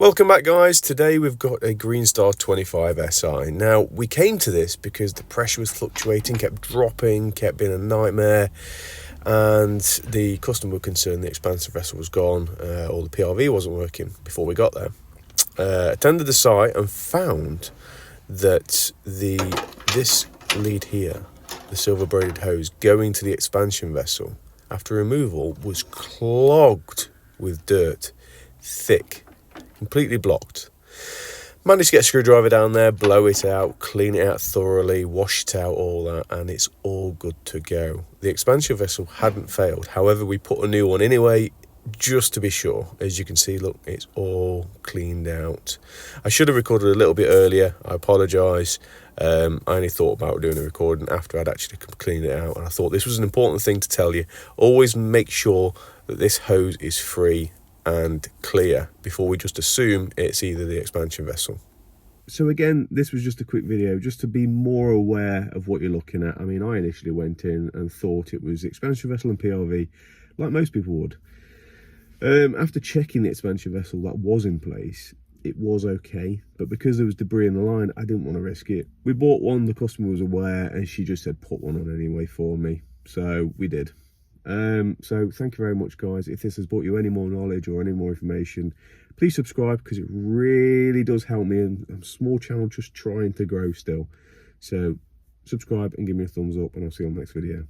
Welcome back, guys. Today we've got a Greenstar 25 SI. Now, we came to this because the pressure was fluctuating, kept dropping, kept being a nightmare, and the customer were concerned the expansive vessel was gone, or the PRV wasn't working before we got there. Attended the site and found that this lead here, the silver braided hose going to the expansion vessel after removal, was clogged with dirt, thick, completely blocked. Managed to get a screwdriver down there, blow it out, clean it out thoroughly, wash it out, all that, and it's all good to go. The expansion vessel hadn't failed. However, we put a new one anyway, just to be sure. As you can see, look, it's all cleaned out. I should have recorded a little bit earlier. I apologise. I only thought about doing a recording after I'd actually cleaned it out, and I thought this was an important thing to tell you. Always make sure that this hose is free and clear before we just assume it's either the expansion vessel. So again, this was just a quick video just to be more aware of what you're looking at. I mean, I initially went in and thought it was the expansion vessel and PRV, like most people would. After checking the expansion vessel that was in place, it was okay, but because there was debris in the line, I didn't want to risk it. We bought one, the customer was aware, and she just said put one on anyway for me, so we did. So thank you very much, guys. If this has brought you any more knowledge or any more information, please subscribe, because it really does help me, and I'm a small channel just trying to grow still. So subscribe and give me a thumbs up, and I'll see you on the next video.